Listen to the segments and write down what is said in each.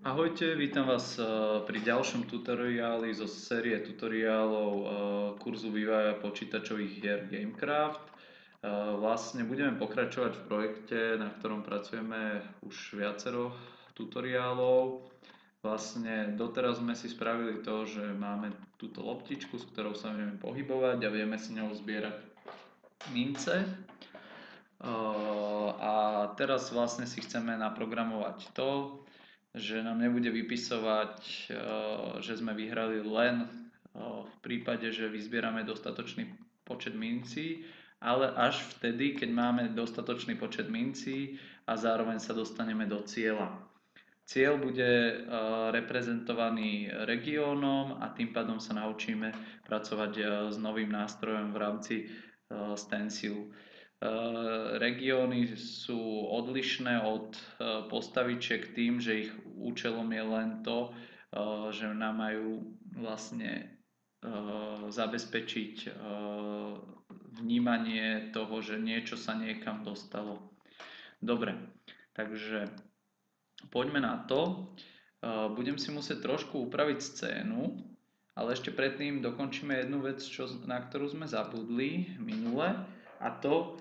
Ahojte, vítam vás pri ďalšom tutoriáli zo série tutoriálov kurzu vývoja počítačových hier Gamecraft. Vlastne budeme pokračovať v projekte, na ktorom pracujeme už viacero tutoriálov. Vlastne doteraz sme si spravili to, že máme túto loptičku, s ktorou sa vieme pohybovať a vieme si ňou zbierať mince. A teraz vlastne si chceme naprogramovať to, že nám nebude vypisovať, že sme vyhrali len v prípade, že vyzbierame dostatočný počet mincí, ale až vtedy, keď máme dostatočný počet mincí a zároveň sa dostaneme do cieľa. Cieľ bude reprezentovaný regiónom a tým pádom sa naučíme pracovať s novým nástrojom v rámci Stencilu. Regióny sú odlišné od postavičiek tým, že ich účelom je len to, že nám majú vlastne zabezpečiť vnímanie toho, že niečo sa niekam dostalo. Dobre, takže poďme na to. Budem si musieť trošku upraviť scénu, ale ešte predtým dokončíme jednu vec, na ktorú sme zabudli minule, a to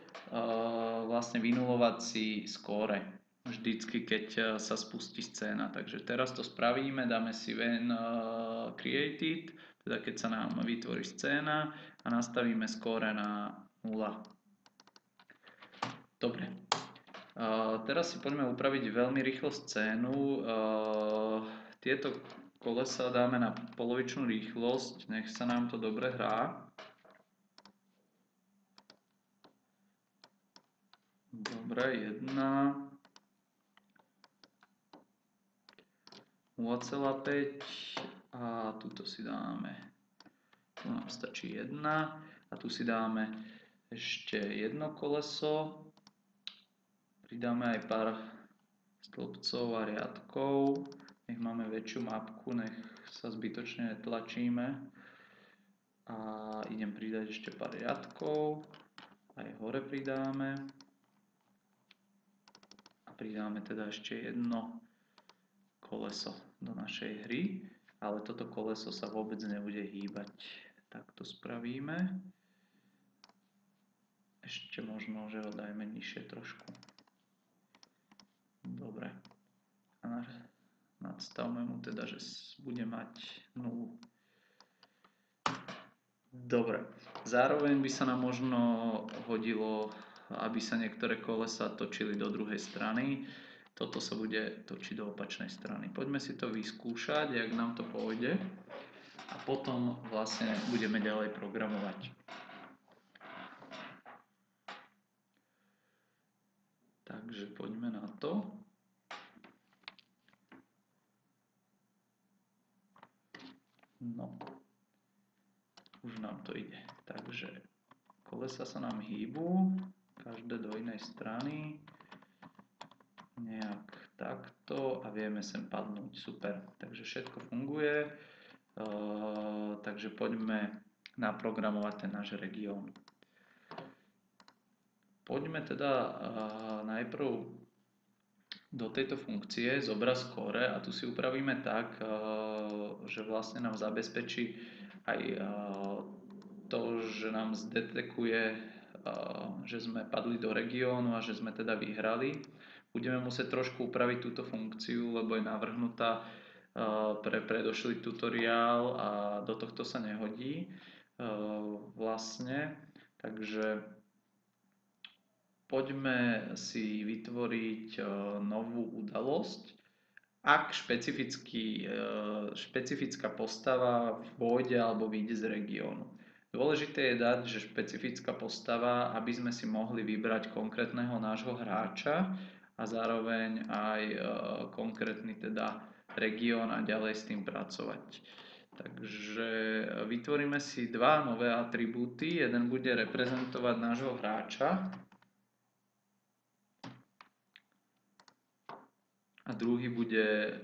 vlastne vynulovací skóre vždycky, keď sa spustí scéna. Takže teraz to spravíme, dáme si when created, teda keď sa nám vytvorí scéna a nastavíme skóre na 0. Dobre. Teraz si poďme upraviť veľmi rýchlo scénu. Tieto kolesa dáme na polovičnú rýchlosť, nech sa nám to dobre hrá. Dobre, 1, 0,5 a tuto si dáme, tu nám stačí 1 a tu si dáme ešte jedno koleso, pridáme aj pár stĺpcov a riadkov, nech máme väčšiu mapku, nech sa zbytočne netlačíme, a idem pridať ešte pár riadkov, aj hore pridáme. Pridáme teda ešte jedno koleso do našej hry, ale toto koleso sa vôbec nebude hýbať. Tak to spravíme. Ešte možno, že ho dajme nižšie trošku. Dobre. A nadstavme mu teda, že bude mať 0. Dobre. Zároveň by sa nám možno hodilo, aby sa niektoré kolesa točili do druhej strany. Toto sa bude točiť do opačnej strany. Poďme si to vyskúšať, jak nám to pôjde. A potom vlastne budeme ďalej programovať. Takže poďme na to. No. Už nám to ide. Takže kolesa sa nám hýbu, každé do inej strany, nejak takto a vieme sem padnúť. Super, takže všetko funguje, takže poďme naprogramovať ten náš región. Poďme teda najprv do tejto funkcie zobrať skóre a tu si upravíme tak, že vlastne nám zabezpečí aj to, že nám zdetekuje, že sme padli do regiónu a že sme teda vyhrali. Budeme musieť trošku upraviť túto funkciu, lebo je navrhnutá pre predošlý tutoriál a do tohto sa nehodí vlastne. Takže poďme si vytvoriť novú udalosť. Ak špecifická postava vôjde alebo vyjde z regiónu. Dôležité je dať, že špecifická postava, aby sme si mohli vybrať konkrétneho nášho hráča a zároveň aj konkrétny teda región a ďalej s tým pracovať. Takže vytvoríme si dva nové atribúty. Jeden bude reprezentovať nášho hráča a druhý bude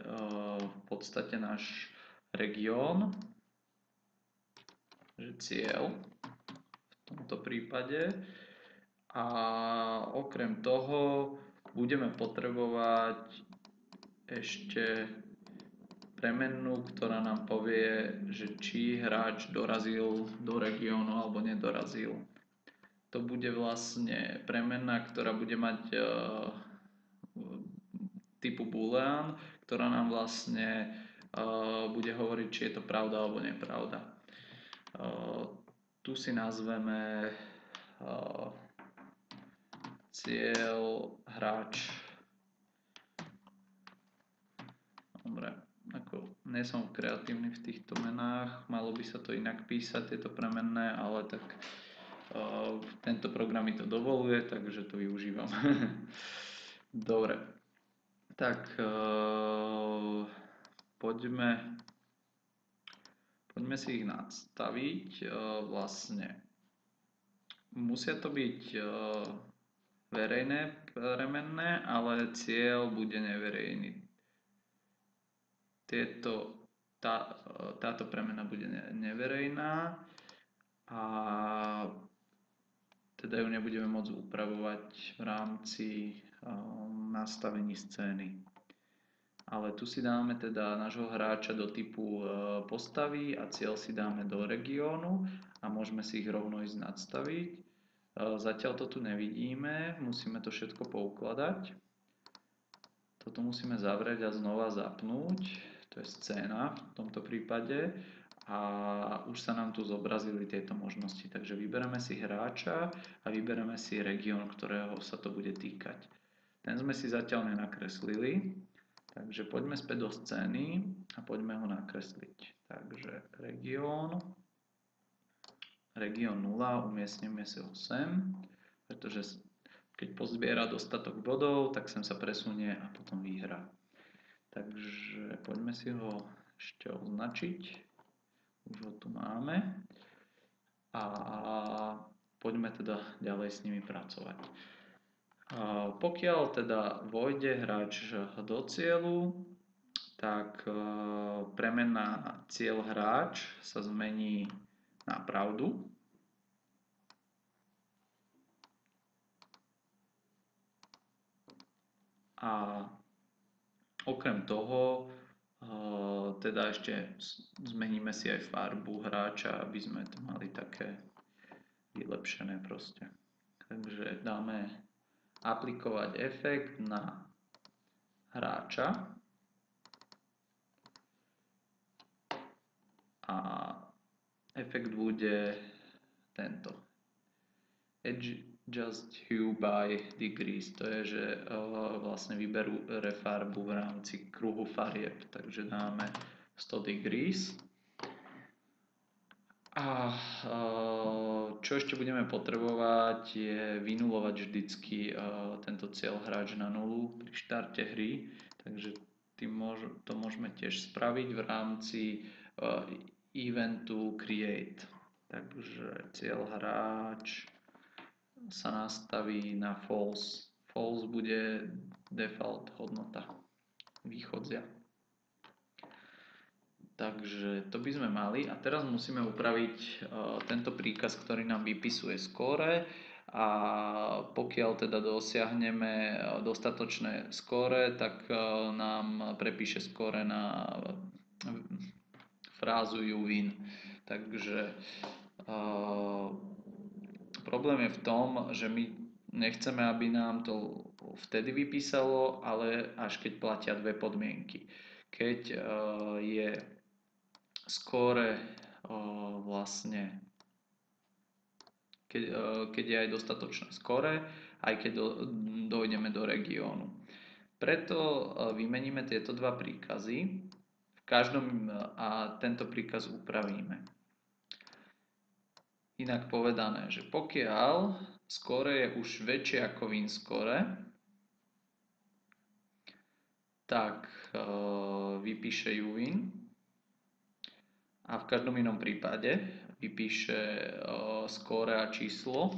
v podstate náš región, že cieľ v tomto prípade. A okrem toho budeme potrebovať ešte premennú, ktorá nám povie, že či hráč dorazil do regiónu alebo nedorazil. To bude vlastne premenná, ktorá bude mať typu boolean, ktorá nám vlastne bude hovoriť, či je to pravda alebo nepravda. Tu si nazveme cieľ hráč. Dobre, nie som kreatívny v týchto menách, malo by sa to inak písať, tieto premenné, ale tak tento program mi to dovoluje, takže to využívam. Dobre, tak poďme si ich nastaviť. Vlastne musia to byť verejné premenné, ale cieľ bude neverejný. Táto premena bude neverejná a teda ju nebudeme môcť upravovať v rámci nastavení scény. Ale tu si dáme teda nášho hráča do typu postavy a cieľ si dáme do regiónu a môžeme si ich rovno ísť nadstaviť. Zatiaľ to tu nevidíme, musíme to všetko poukladať. Toto musíme zavrieť a znova zapnúť. To je scéna v tomto prípade a už sa nám tu zobrazili tieto možnosti. Takže vybereme si hráča a vybereme si región, ktorého sa to bude týkať. Ten sme si zatiaľ nenakreslili, takže poďme späť do scény a poďme ho nakresliť. Takže región 0, umiestnime si ho sem, pretože keď pozbiera dostatok bodov, tak sem sa presunie a potom vyhrá. Takže poďme si ho ešte označiť. Už ho tu máme. A poďme teda ďalej s nimi pracovať. Pokiaľ teda vojde hráč do cieľu, tak premena cieľ hráč sa zmení na pravdu. A okrem toho teda ešte zmeníme si aj farbu hráča, aby sme to mali také vylepšené proste. Takže dáme aplikovať efekt na hráča a efekt bude tento. Adjust hue by degrees, to je, že vlastne vyberú farbu v rámci kruhu farieb, takže dáme 100 degrees. A čo ešte budeme potrebovať je vynulovať vždycky tento cieľ hráč na nulu pri štarte hry, takže to môžeme tiež spraviť v rámci eventu create. Takže cieľ hráč sa nastaví na false. False bude default hodnota východzia. Takže to by sme mali a teraz musíme upraviť tento príkaz, ktorý nám vypisuje skóre a pokiaľ teda dosiahneme dostatočné skóre, tak nám prepíše skóre na frázu you win. Takže problém je v tom, že my nechceme, aby nám to vtedy vypísalo, ale až keď platia dve podmienky. Keď je skóre vlastne, keď je aj dostatočné skóre, aj keď dojdeme do regiónu. Preto vymeníme tieto dva príkazy v každom a tento príkaz upravíme. Inak povedané, že pokiaľ skóre je už väčšie ako win score, tak vypíše you win a v každom inom prípade vypíše skóre a číslo,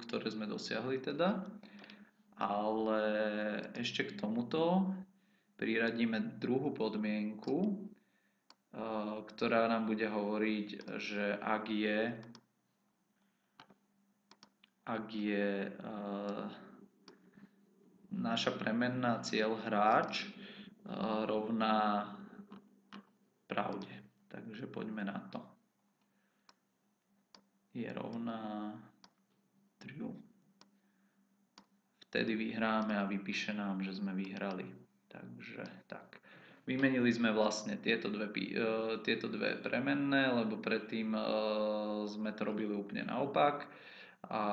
ktoré sme dosiahli teda, ale ešte k tomuto priradíme druhú podmienku, ktorá nám bude hovoriť, že ak je naša premenná cieľ hráč rovná rovná true. Vtedy vyhráme a vypíše nám, že sme vyhrali. Takže tak. Vymenili sme vlastne tieto dve premenné, lebo predtým sme to robili úplne naopak. A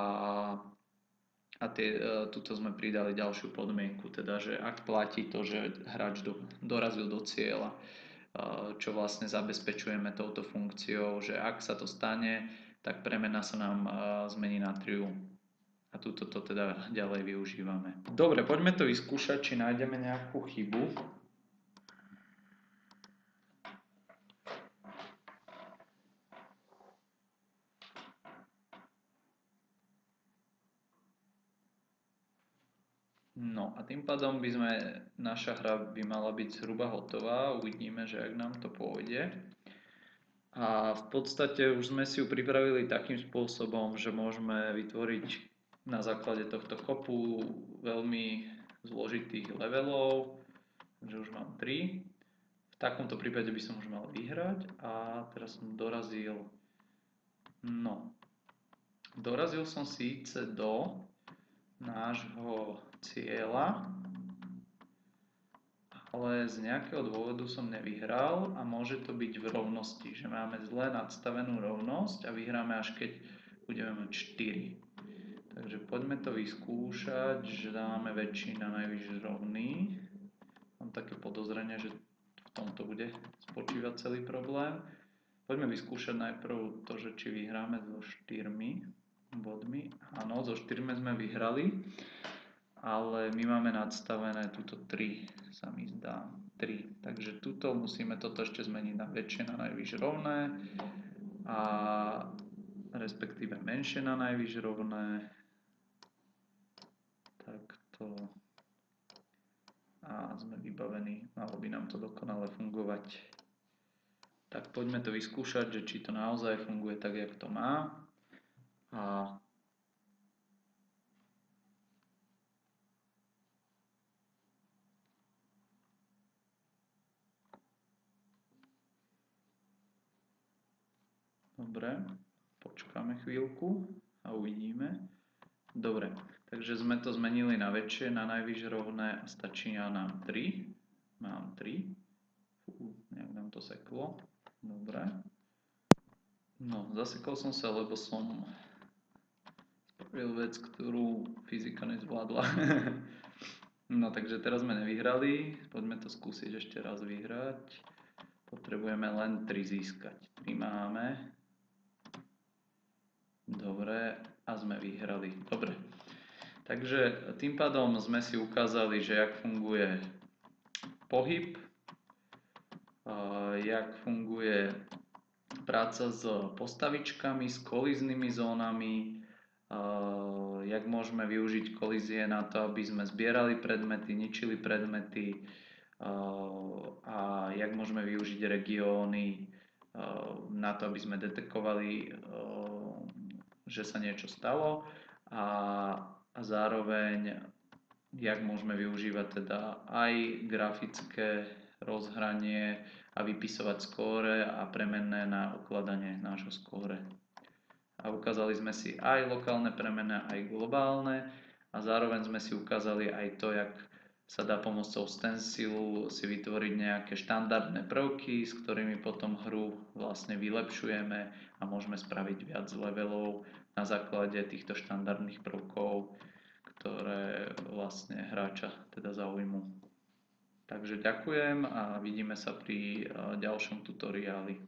tuto sme pridali ďalšiu podmienku, teda, že ak platí to, že hráč dorazil do cieľa, čo vlastne zabezpečujeme touto funkciou, že ak sa to stane, tak premena sa nám zmení na true. A túto to teda ďalej využívame. Dobre, poďme to vyskúšať, či nájdeme nejakú chybu. No a tým pádom naša hra by mala byť zhruba hotová, uvidíme, že ak nám to pôjde. A v podstate už sme si ju pripravili takým spôsobom, že môžeme vytvoriť na základe tohto kopu veľmi zložitých levelov, takže už mám 3. V takomto prípade by som už mal vyhrať a teraz som dorazil som síce do nášho cieľa, ale z nejakého dôvodu som nevyhral a môže to byť v rovnosti, že máme zle nadstavenú rovnosť a vyhráme až keď budeme mať 4. Takže poďme to vyskúšať, že dáme väčší na najvyššie rovný. Mám také podozrenie, že v tomto bude spočívať celý problém. Poďme vyskúšať najprv to, že či vyhráme so 4 bodmi. Áno, so 4 sme vyhrali, ale my máme nadstavené túto 3, sa mi zdá. 3. Takže tuto musíme toto ešte zmeniť na väčšie na najvyššie rovné a respektíve menšie na najvyššie rovné. Takto. A sme vybavení, malo by nám to dokonale fungovať. Tak poďme to vyskúšať, že či to naozaj funguje tak, jak to má. A dobre, počkáme chvíľku a uvidíme. Dobre, takže sme to zmenili na väčšie, na najvyššie rovné a stačí nám 3. Mám 3. Nejak nám to seklo. Dobre. No, zasekol som sa, lebo som spravil vec, ktorú fyzika nezvládla. No, takže teraz sme nevyhrali. Poďme to skúsiť ešte raz vyhrať. Potrebujeme len 3 získať. 3 máme. Dobre, a sme vyhrali. Dobre. Takže tým pádom sme si ukázali, že jak funguje pohyb, jak funguje práca s postavičkami, s kolíznymi zónami, jak môžeme využiť kolízie na to, aby sme zbierali predmety, ničili predmety a jak môžeme využiť regióny na to, aby sme detekovali, že sa niečo stalo a zároveň jak môžeme využívať teda aj grafické rozhranie a vypisovať skóre a premenné na ukladanie nášho skóre. A ukázali sme si aj lokálne premenné, aj globálne a zároveň sme si ukázali aj to, jak sa dá pomocou stencilu si vytvoriť nejaké štandardné prvky, s ktorými potom hru vlastne vylepšujeme a môžeme spraviť viac levelov na základe týchto štandardných prvkov, ktoré vlastne hráča teda zaujmú. Takže ďakujem a vidíme sa pri ďalšom tutoriáli.